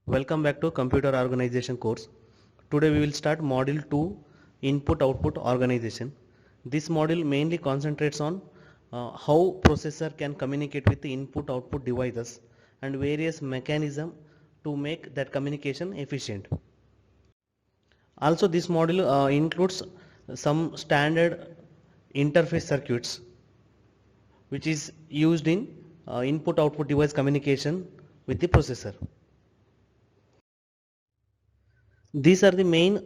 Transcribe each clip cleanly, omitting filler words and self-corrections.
Welcome back to Computer Organization course. Today we will start Module 2 Input Output Organization. This module mainly concentrates on how processor can communicate with the input output devices and various mechanism to make that communication efficient. Also this module includes some standard interface circuits which is used in input output device communication with the processor. These are the main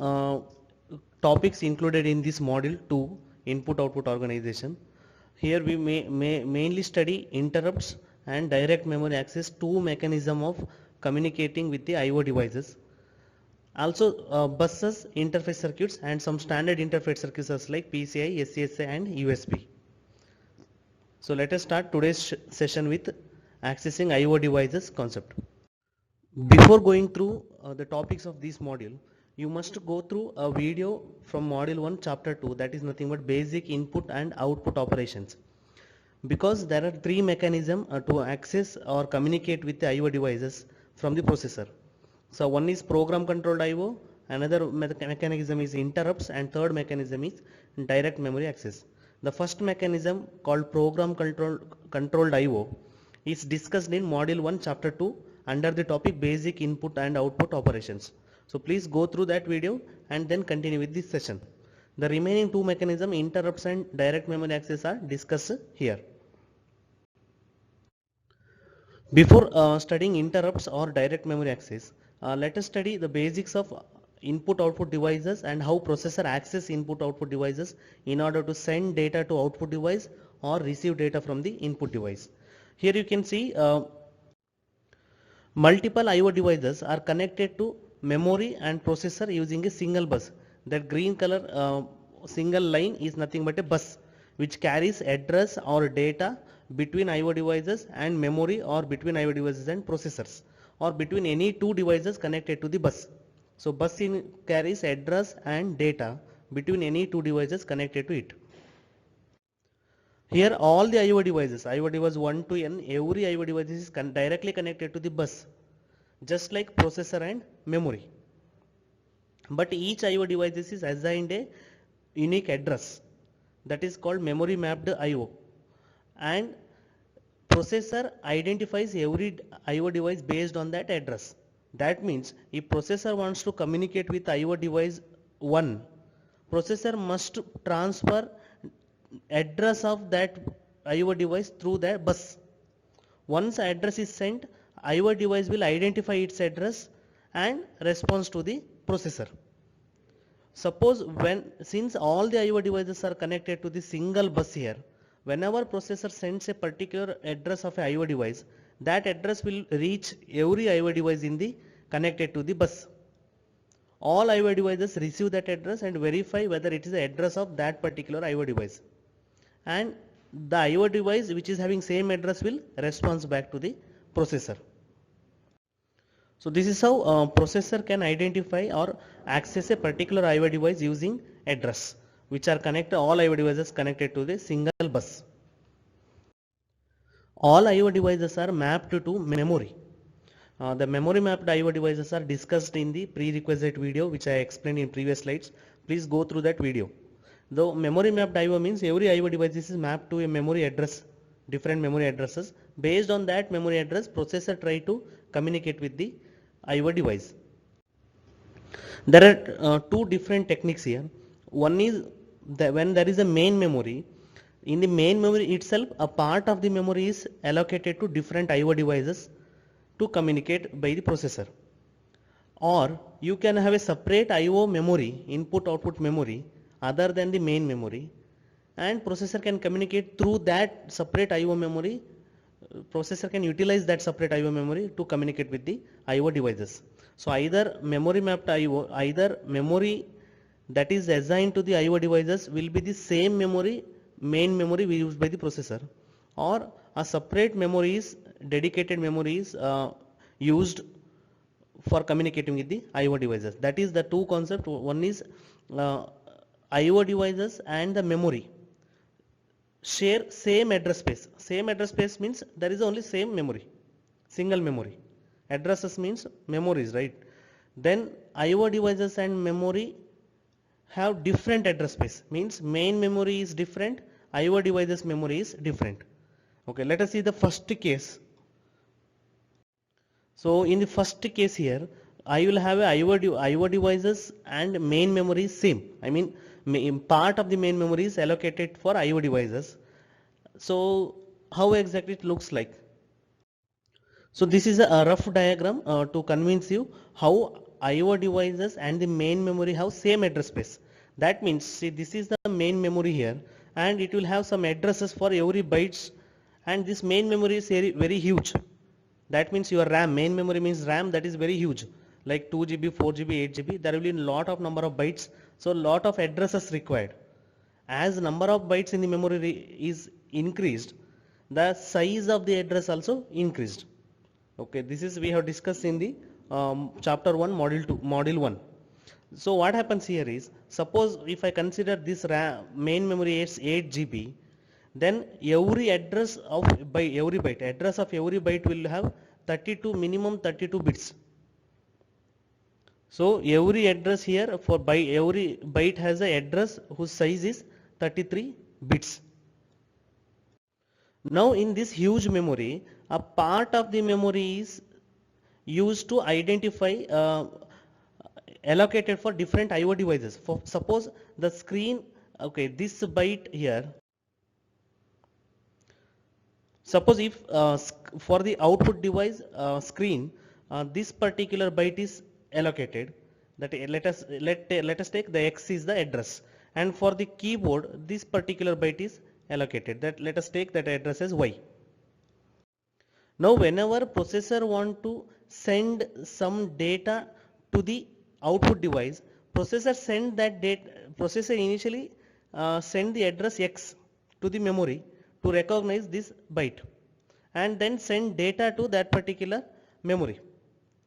topics included in this module 2 input output organization. Here we mainly study interrupts and direct memory access, two mechanism of communicating with the IO devices. Also buses, interface circuits and some standard interface circuits like PCI, SCSI and USB. So let us start today's session with accessing IO devices concept. Before going through the topics of this module, you must go through a video from module 1 chapter 2, that is nothing but basic input and output operations. Because there are three mechanisms to access or communicate with the IO devices from the processor. So one is program controlled IO, another mechanism is interrupts, and third mechanism is direct memory access. The first mechanism called program controlled IO is discussed in module 1 chapter 2 under the topic basic input and output operations. So please go through that video and then continue with this session. The remaining two mechanisms, interrupts and direct memory access, are discussed here. Before studying interrupts or direct memory access, let us study the basics of input output devices and how processor access input output devices in order to send data to output device or receive data from the input device. Here you can see multiple IO devices are connected to memory and processor using a single bus. That green color single line is nothing but a bus which carries address or data between IO devices and memory, or between IO devices and processors, or between any two devices connected to the bus. So bus carries address and data between any two devices connected to it. Here all the IO devices 1 to n, every IO device is directly connected to the bus, just like processor and memory. But each IO device is assigned a unique address, that is called memory mapped IO, and processor identifies every IO device based on that address. That means if processor wants to communicate with IO device 1, processor must transfer address of that IO device through that bus. Once address is sent, IO device will identify its address and responds to the processor. Suppose since all the IO devices are connected to the single bus here, whenever processor sends a particular address of a IO device, that address will reach every IO device in the connected to the bus. All IO devices receive that address and verify whether it is the address of that particular IO device, and the IO device which is having same address will respond back to the processor. So this is how processor can identify or access a particular IO device using address, which are connected, all IO devices connected to the single bus. All IO devices are mapped to memory. The memory mapped IO devices are discussed in the prerequisite video which I explained in previous slides. Please go through that video. Though memory mapped IO means every IO device is mapped to a memory address, different memory addresses. Based on that memory address, processor try to communicate with the IO device. There are two different techniques here. One is when there is a main memory, in the main memory itself a part of the memory is allocated to different IO devices to communicate by the processor. Or you can have a separate IO memory, input output memory, other than the main memory, and processor can communicate through that separate IO memory. Processor can utilize that separate IO memory to communicate with the IO devices. So either memory mapped IO, either memory that is assigned to the IO devices will be the same memory, main memory used by the processor, or a separate memory is dedicated memory is used for communicating with the IO devices. That is the two concepts. One is IO devices and the memory share same address space. Same address space means there is only same memory, single memory. Addresses means memories, right? Then IO devices and memory have different address space, means main memory is different, IO devices memory is different. Okay, let us see the first case. So in the first case here, I will have a IO devices and main memory is same. I mean, part of the main memory is allocated for IO devices. So how exactly it looks like? So this is a rough diagram to convince you how IO devices and the main memory have same address space. That means, see, this is the main memory here, and it will have some addresses for every bytes, and this main memory is very, very huge. That means your RAM, main memory means RAM, that is very huge, like 2 GB, 4 GB, 8 GB. There will be a lot of number of bytes, so lot of addresses required. As number of bytes in the memory is increased, the size of the address also increased. Okay, this is we have discussed in the chapter 1, module 1. So what happens here is, suppose if I consider this RAM, main memory is 8 GB, then every address of by every byte, address of every byte will have 32, minimum 32 bits. So every address here for by every byte has an address whose size is 33 bits. Now in this huge memory, a part of the memory is used to identify allocated for different IO devices. For suppose the screen, okay, this byte here. Suppose if for the output device screen, this particular byte is allocated. That let us take the X is the address, and for the keyboard this particular byte is allocated. That let us take that address as Y. Now whenever processor want to send some data to the output device, processor send that data. Processor initially send the address X to the memory to recognize this byte, and then send data to that particular memory.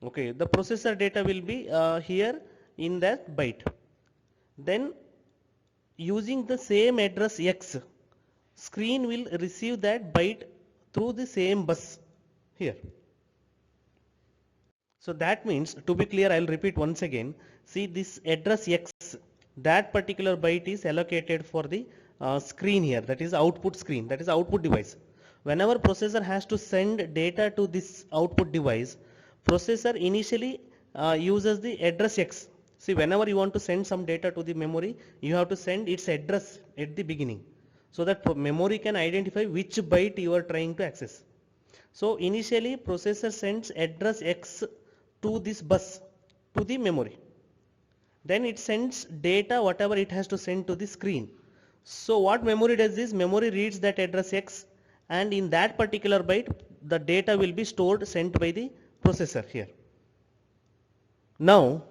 Okay, the processor data will be here in that byte. Then using the same address X, screen will receive that byte through the same bus here. So that means, to be clear, I will repeat once again. See, this address X, that particular byte is allocated for the screen here, that is output screen, that is output device. Whenever processor has to send data to this output device, processor initially uses the address X. See, whenever you want to send some data to the memory, you have to send its address at the beginning, so that memory can identify which byte you are trying to access. So initially processor sends address X to this bus to the memory. Then it sends data whatever it has to send to the screen. So what memory does is, memory reads that address X, and in that particular byte the data will be stored, sent by the processor here. Now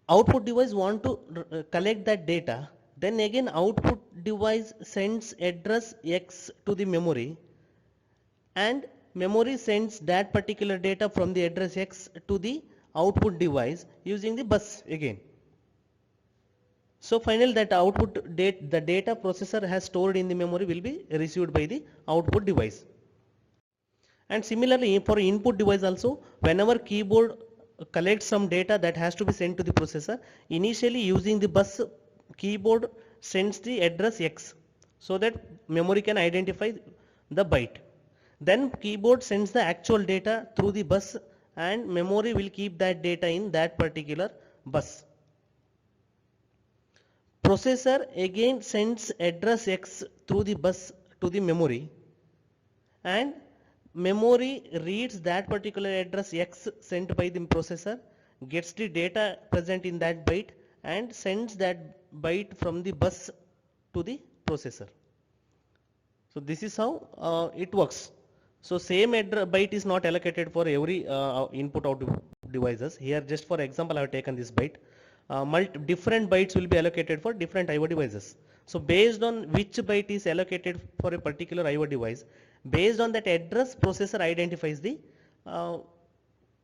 output device want to collect that data, then again output device sends address X to the memory, and memory sends that particular data from the address X to the output device using the bus again. So finally that output date, the data processor has stored in the memory will be received by the output device. And similarly for input device also, whenever keyboard collects some data that has to be sent to the processor, initially using the bus, keyboard sends the address X so that memory can identify the byte. Then keyboard sends the actual data through the bus, and memory will keep that data in that particular bus. Processor again sends address X through the bus to the memory, and memory reads that particular address X sent by the processor, gets the data present in that byte, and sends that byte from the bus to the processor. So this is how it works. So same byte is not allocated for every input output devices. Here just for example I have taken this byte. Different bytes will be allocated for different IO devices. So based on which byte is allocated for a particular IO device, Based on that address, processor identifies the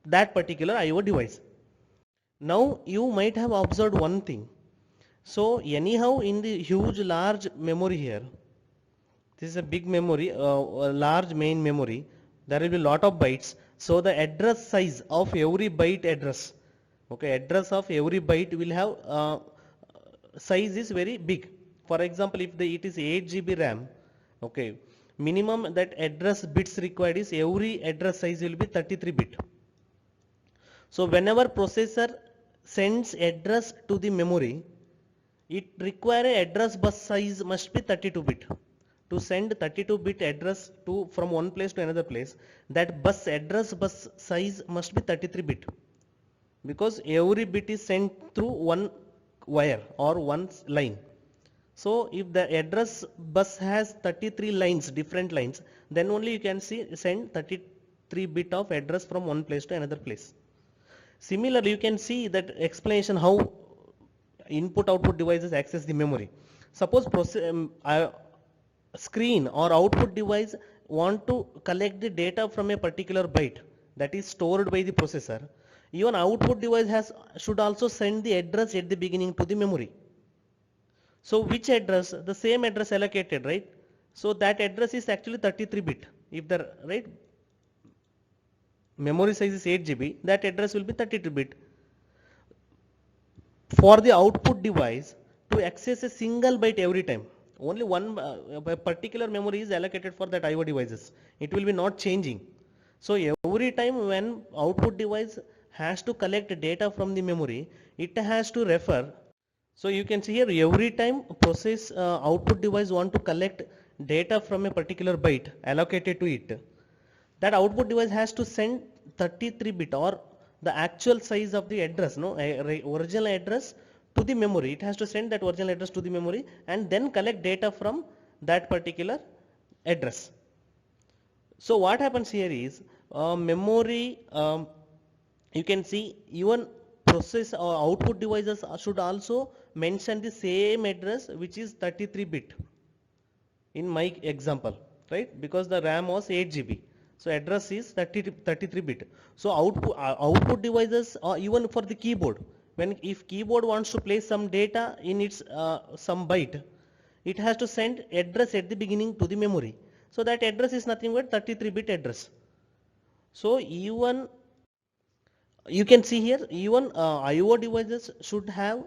that particular IO device. Now you might have observed one thing. So anyhow, in the huge large memory here, this is a big memory, a large main memory. There will be lot of bytes. So the address size of every byte address, okay, address of every byte will have size is very big. For example, if it is 8 GB RAM, okay, minimum that address bits required is every address size will be 33 bit. So whenever processor sends address to the memory, it require a address bus size must be 32 bit. To send 32 bit address to from one place to another place, that address bus size must be 33 bit, because every bit is sent through one wire or one line. So if the address bus has 33 lines, different lines, then only you can send 33 bit of address from one place to another place. Similarly, you can see that explanation how input output devices access the memory. Suppose screen or output device want to collect the data from a particular byte that is stored by the processor, even output device should also send the address at the beginning to the memory. So which address? The same address allocated, right? So that address is actually 33 bit. If the right memory size is 8 GB, that address will be 32 bit. For the output device to access a single byte every time, only one particular memory is allocated for that IO devices. It will be not changing. So every time when output device has to collect data from the memory, it has to refer. So you can see here, every time output device want to collect data from a particular byte allocated to it, that output device has to send 33 bit or the actual size of the address, original address to the memory. It has to send that original address to the memory and then collect data from that particular address. So what happens here is memory, you can see even process or output devices should also mention the same address which is 33 bit in my example, right? Because the RAM was 8 GB. So address is 33 bit. So output devices, even for the keyboard, if keyboard wants to place some data in its some byte, it has to send address at the beginning to the memory. So that address is nothing but 33 bit address. So even you can see here, even IO devices should have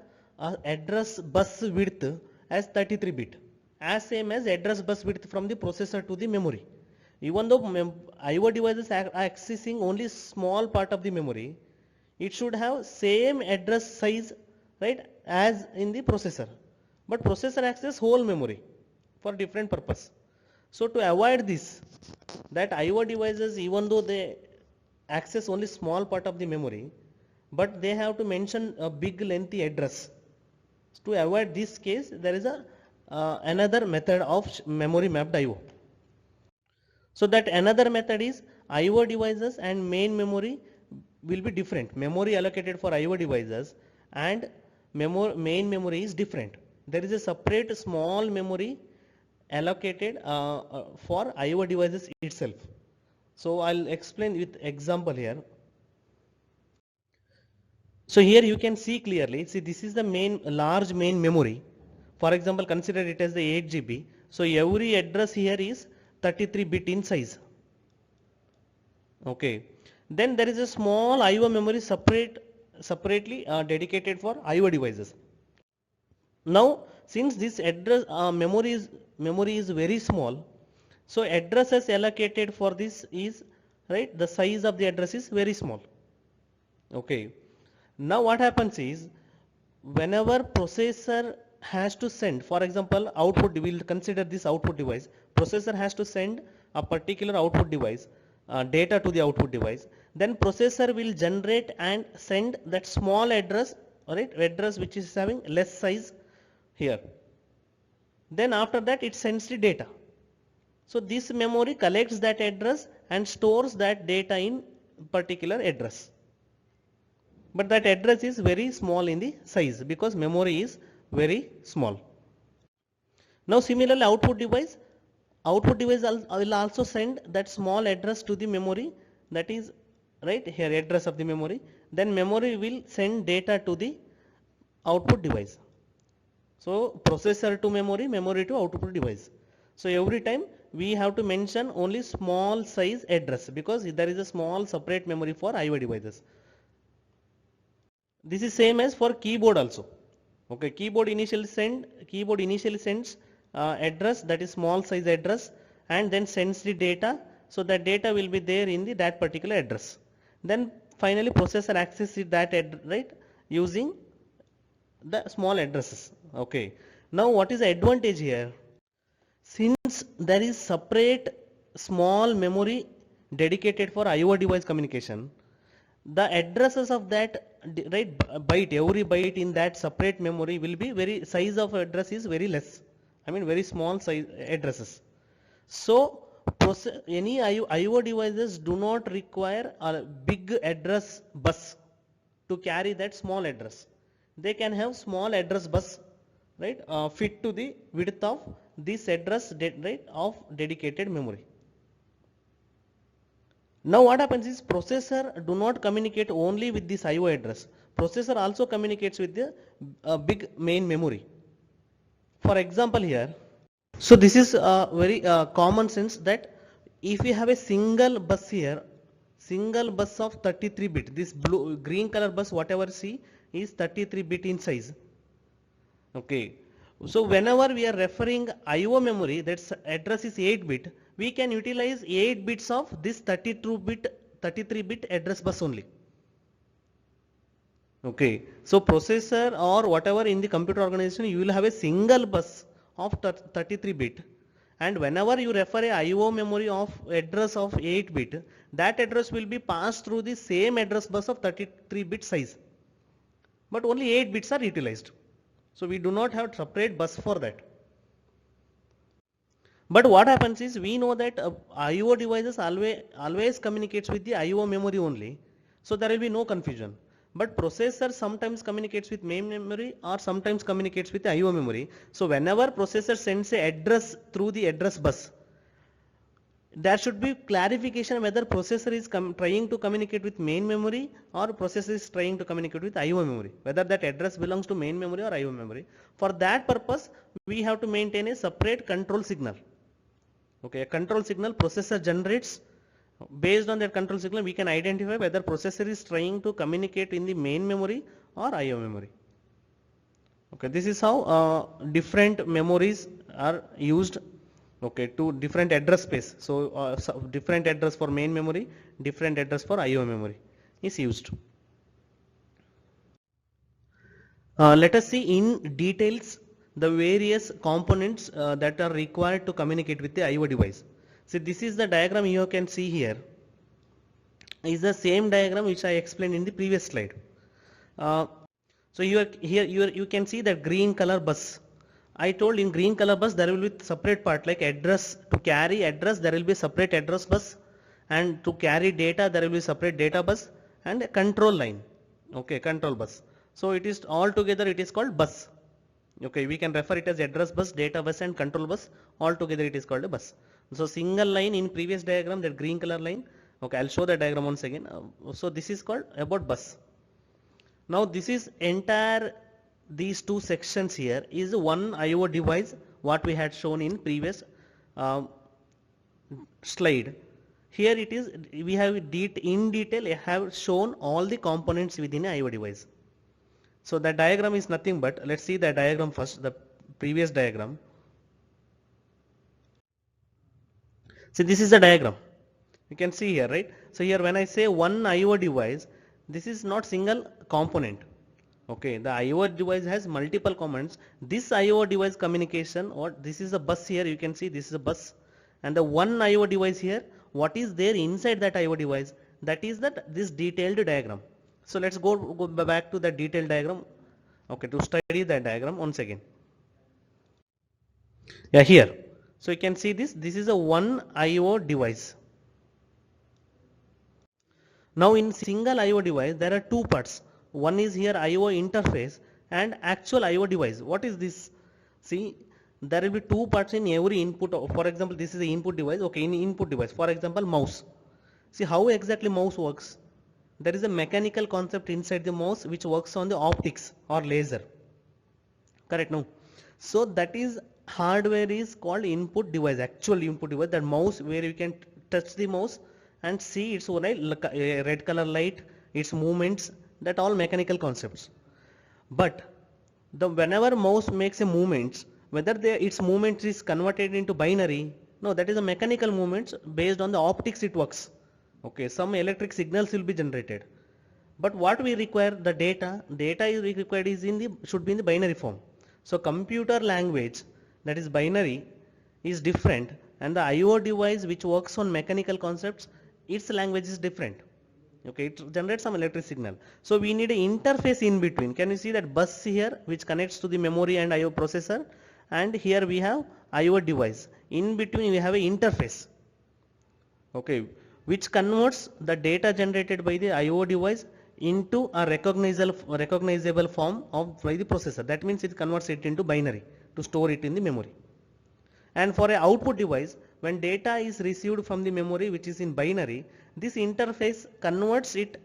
address bus width as 33 bit, as same as address bus width from the processor to the memory. Even though IO devices are accessing only small part of the memory, it should have same address size, right, as in the processor. But processor access whole memory for different purpose. So to avoid this, that IO devices, even though they access only small part of the memory, but they have to mention a big lengthy address. To avoid this case, there is another method of memory mapped IO. So that another method is IO devices and main memory will be different. Memory allocated for IO devices and main memory is different. There is a separate small memory allocated for IO devices itself. So I'll explain with example here. So here you can see clearly, see this is the large main memory. For example, consider it as the 8 GB. So every address here is 33 bit in size. Okay. Then there is a small IO memory separately dedicated for IO devices. Now since this address memory is very small, so addresses allocated for this is, right, the size of the address is very small. Okay. Now what happens is, whenever processor has to send, for example, output, we will consider this output device, processor has to send a particular output device data to the output device, then processor will generate and send that small address, right, address which is having less size here. Then after that it sends the data. So this memory collects that address and stores that data in particular address. But that address is very small in the size because memory is very small. Now similarly output device, output device will also send that small address to the memory, that is right here address of the memory. Then memory will send data to the output device. So processor to memory, memory to output device. So every time we have to mention only small size address because there is a small separate memory for IO devices. This is same as for keyboard also. Okay, keyboard initially sends address, that is small size address, and then sends the data. So that data will be there in that particular address. Then finally processor accesses that right using the small addresses. Okay. Now what is the advantage here? Since there is separate small memory dedicated for IO device communication, the addresses of that right byte, every byte in that separate memory will be very, size of address is very less. I mean very small size addresses. So any IO devices do not require a big address bus to carry that small address. They can have small address bus, right, fit to the width of this address right of dedicated memory. Now what happens is processor do not communicate only with this IO address. Processor also communicates with the big main memory. For example here, so this is very common sense that if we have a single bus here, single bus of 33 bit, this green color bus whatever see is 33 bit in size. Okay, so whenever we are referring IO memory, that address is 8 bit, we can utilize 8 bits of this 33 bit address bus only. Okay, so processor or whatever in the computer organization, you will have a single bus of 33 bit, and whenever you refer a IO memory of address of 8 bit, that address will be passed through the same address bus of 33 bit size, but only 8 bits are utilized. So we do not have separate bus for that. But what happens is, we know that IO devices always communicates with the IO memory only, so there will be no confusion. But processor sometimes communicates with main memory or sometimes communicates with IO memory. So whenever processor sends a address through the address bus, there should be clarification whether processor is trying to communicate with main memory or processor is trying to communicate with IO memory, whether that address belongs to main memory or IO memory. For that purpose, we have to maintain a separate control signal. Okay, a control signal processor generates. Based on that control signal, we can identify whether processor is trying to communicate in the main memory or IO memory. Okay, this is how different memories are used. Okay, to different address space. So different address for main memory, different address for IO memory is used. Let us see in details the various components that are required to communicate with the IO device. So this is the diagram you can see here. Is the same diagram which I explained in the previous slide. So here you can see that green color bus. I told in green color bus there will be separate part like address. To carry address there will be separate address bus, and to carry data there will be separate data bus and a control line. Okay, control bus. So it is all together, it is called bus. Okay, we can refer it as address bus, data bus and control bus. All together it is called a bus. So single line in previous diagram, that green color line. Okay, I'll show the diagram once again. So this is called about bus. Now this is entire, these two sections here is one IO device what we had shown in previous slide. Here it is, we have in detail I have shown all the components within an IO device. So the diagram is nothing but, let's see the diagram first, the previous diagram. So this is the diagram. You can see here, right? So here when I say one IO device, this is not single component. Okay, the IO device has multiple components. This IO device communication, or this is the bus here, you can see this is a bus, and the one IO device here, what is there inside that IO device, that is this detailed diagram. So let's go back to the detailed diagram. Okay, to study that diagram once again. Yeah, here. So you can see this is a one IO device. Now in single IO device there are two parts. One is here IO interface and actual IO device. What is this? See, there will be two parts in every input. For example, this is the input device. Okay, in input device, for example, mouse. See how exactly mouse works. There is a mechanical concept inside the mouse which works on the optics or laser. Correct? No. So that is hardware is called input device. Actual input device, that mouse where you can touch the mouse and see its own red color light, its movements. That all mechanical concepts. But whenever mouse makes a movement, whether its movement is converted into binary, no, that is a mechanical movements based on the optics it works. Okay, some electric signals will be generated. But what we require, the data is required is should be in the binary form. So computer language, that is binary, is different, and the IO device which works on mechanical concepts, its language is different. Okay, it generates some electric signal. So we need an interface in between. Can you see that bus here which connects to the memory and IO processor, and here we have IO device. In between we have an interface. Okay, which converts the data generated by the IO device into a recognizable form by the processor. That means it converts it into binary to store it in the memory. And for an output device, when data is received from the memory which is in binary, this interface converts it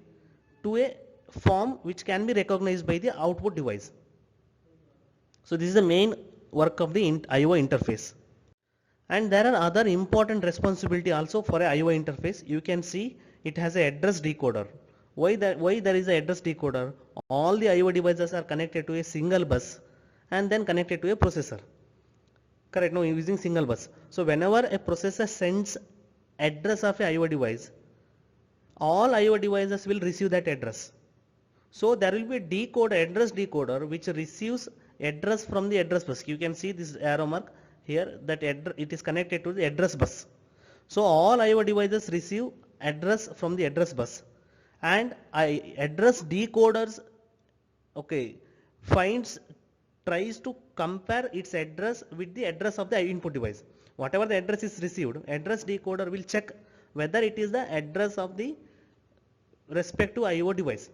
to a form which can be recognized by the output device. So this is the main work of the IO interface. And there are other important responsibility also for a IO interface. You can see it has a address decoder. Why there is a address decoder? All the IO devices are connected to a single bus and then connected to a processor. Correct? No, using single bus. So whenever a processor sends address of a IO device, all IO devices will receive that address. So there will be a address decoder which receives address from the address bus. You can see this arrow mark here, that it is connected to the address bus. So all IO devices receive address from the address bus, and address decoders, okay, tries to compare its address with the address of the input device. Whatever the address is received, address decoder will check whether it is the address of the respective IO device.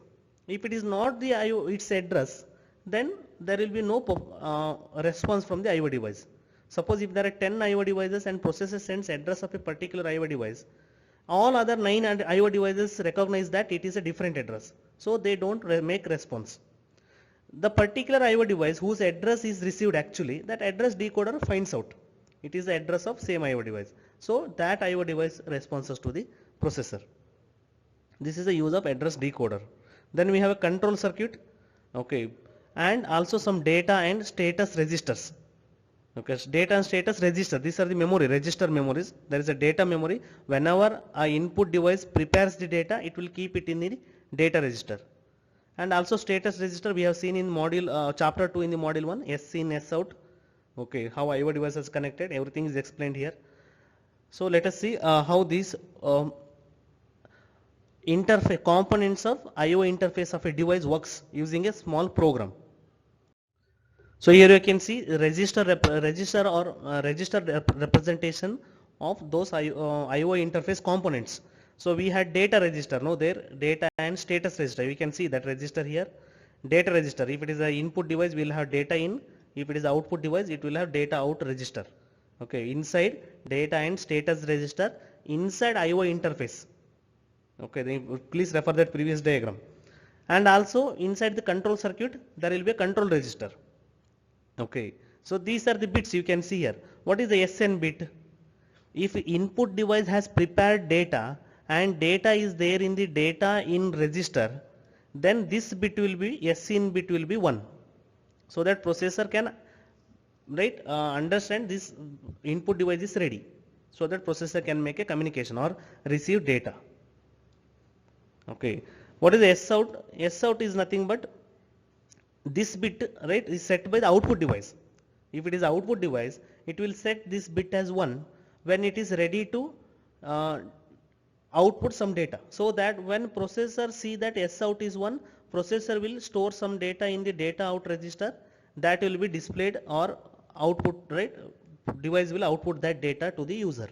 If it is not the its address, then there will be no response from the IO device. Suppose if there are 10 IO devices and processor sends address of a particular IO device, all other 9 IO devices recognize that it is a different address. So they don't make response. The particular IO device whose address is received, actually that address decoder finds out it is the address of same IO device. So that IO device responds to the processor. This is the use of address decoder. Then we have a control circuit, okay, and also some data and status registers. Okay, data and status register, these are the register memories. There is a data memory. Whenever a input device prepares the data, it will keep it in the data register. And also status register we have seen in module chapter 2 in the module 1, S in, S out. Okay, how IO device is connected, everything is explained here. So let us see how these components of IO interface of a device works using a small program. So here you can see register representation of those IO interface components. So we had data register, data and status register. We can see that register here, data register. If it is an input device, we will have data in. If it is output device, it will have data out register. Okay, inside data and status register, inside IO interface. Okay, then please refer that previous diagram. And also inside the control circuit, there will be a control register. Okay, so these are the bits you can see here. What is the SN bit? If input device has prepared data and data is there in the data in register, then this bit will be, SN bit will be 1. So that processor can understand this input device is ready. So that processor can make a communication or receive data. Okay, what is S out? S out is nothing but this bit, is set by the output device. If it is output device, it will set this bit as 1 when it is ready to output some data. So that when processor see that S out is 1, processor will store some data in the data out register, that will be displayed or output, device will output that data to the user.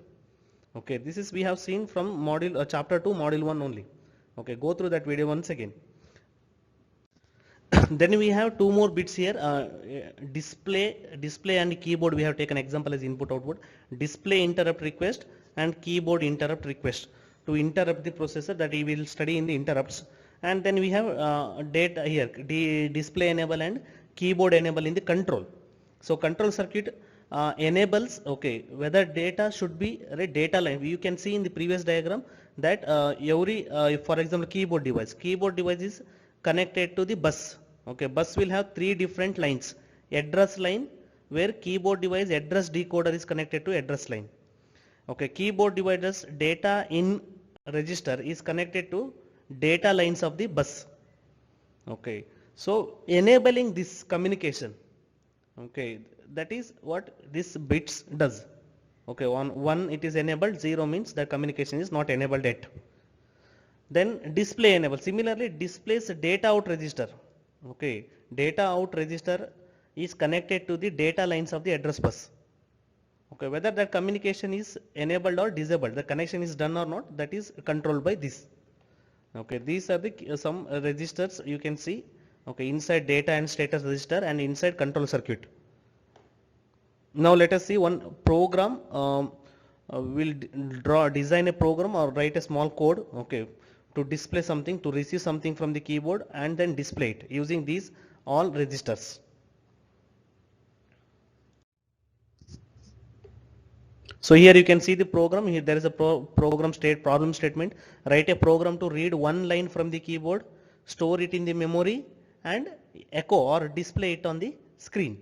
Okay, this is we have seen from module chapter 2 module 1 only. Okay, go through that video once again. Then we have two more bits here, display and keyboard. We have taken example as input output, display interrupt request and keyboard interrupt request to interrupt the processor, that we will study in the interrupts. And then we have data here, display enable and keyboard enable in the control. So control circuit enables, okay, whether data should be data line. You can see in the previous diagram that for example, keyboard device is connected to the bus. Okay, bus will have three different lines. Address line, where keyboard device address decoder is connected to address line. Okay, keyboard device's data in register is connected to data lines of the bus. Okay, so enabling this communication, okay, that is what this bits does. Okay, one it is enabled, 0 means the communication is not enabled yet. Then display enable, similarly displays data out register. Okay, data out register is connected to the data lines of the address bus. Okay, whether that communication is enabled or disabled, the connection is done or not, that is controlled by this. Okay, these are the some registers you can see. Okay, inside data and status register and inside control circuit. Now let us see one program. We'll design a program or write a small code, okay, to display something, to receive something from the keyboard and then display it using these all registers. So here you can see the program. Here there is a problem statement. Write a program to read one line from the keyboard, store it in the memory and echo or display it on the screen.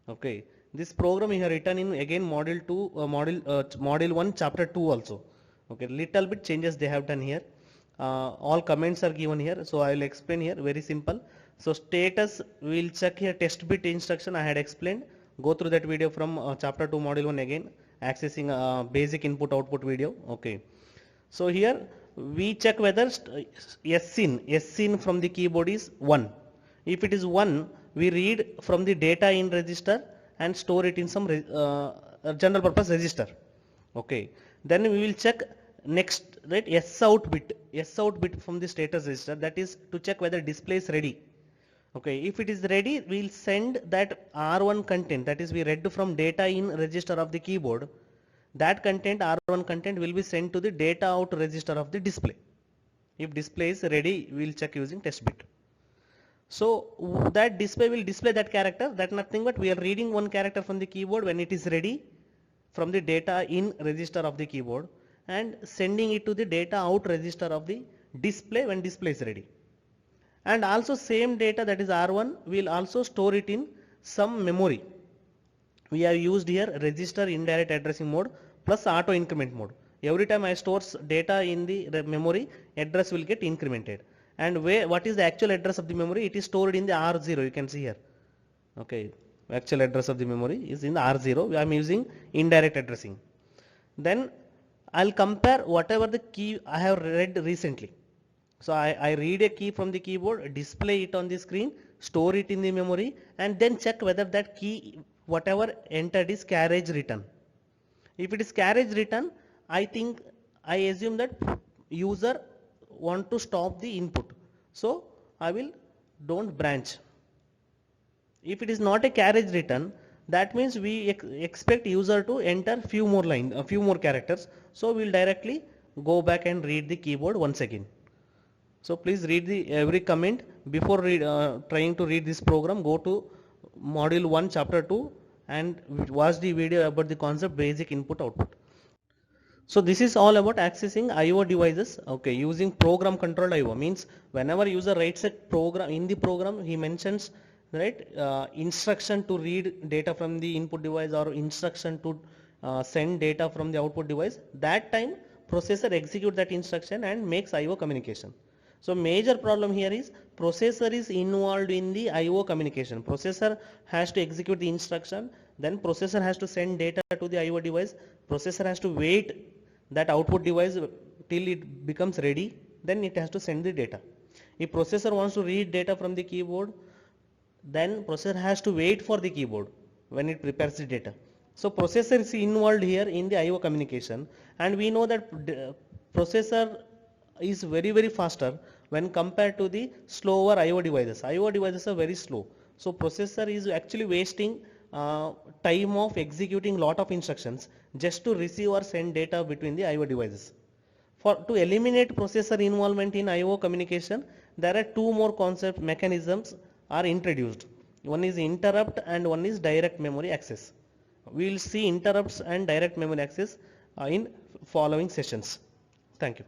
Okay, this program you have written in again module 2, module 1 chapter 2 also. Okay, little bit changes they have done here. All comments are given here, so I will explain here, very simple. So status, we will check here test bit instruction I had explained. Go through that video from chapter 2 module 1 again, accessing basic input output video. Okay, so here we check whether SIN from the keyboard is 1. If it is 1, we read from the data in register and store it in some general purpose register. Okay, then we will check next, right, SOut bit from the status register, that is to check whether display is ready. Okay, if it is ready, we will send that R1 content, that is we read from data in register of the keyboard. That content, R1 content, will be sent to the data out register of the display. If display is ready, we will check using test bit. So that display will display that character, that nothing but we are reading one character from the keyboard when it is ready from the data in register of the keyboard and sending it to the data out register of the display when display is ready. And also same data, that is R1, we will also store it in some memory. We have used here register indirect addressing mode plus auto increment mode. Every time I store data in the memory, address will get incremented. And what is the actual address of the memory? It is stored in the R0, you can see here. Okay, actual address of the memory is in the R0. I am using indirect addressing. Then I'll compare whatever the key I have read recently. So I read a key from the keyboard, display it on the screen, store it in the memory, and then check whether that key, whatever entered, is carriage return. If it is carriage return, I assume that user want to stop the input. So I will don't branch. If it is not a carriage return, that means we expect user to enter few more lines, a few more characters. So we will directly go back and read the keyboard once again. So please read the every comment before trying to read this program. Go to module 1 chapter 2 and watch the video about the concept basic input output. So this is all about accessing IO devices. Okay, using program controlled IO means whenever user writes a program, in the program he mentions, right, instruction to read data from the input device or instruction to send data from the output device, that time processor execute that instruction and makes IO communication. So major problem here is processor is involved in the IO communication. Processor has to execute the instruction, then processor has to send data to the IO device, processor has to wait that output device till it becomes ready, then it has to send the data. If processor wants to read data from the keyboard, then processor has to wait for the keyboard when it prepares the data. So processor is involved here in the IO communication, and we know that processor is very faster when compared to the slower IO devices. IO devices are very slow. So processor is actually wasting time of executing lot of instructions just to receive or send data between the IO devices. To eliminate processor involvement in IO communication, there are two more concept mechanisms are introduced. One is interrupt and one is direct memory access. We will see interrupts and direct memory access in following sessions. Thank you.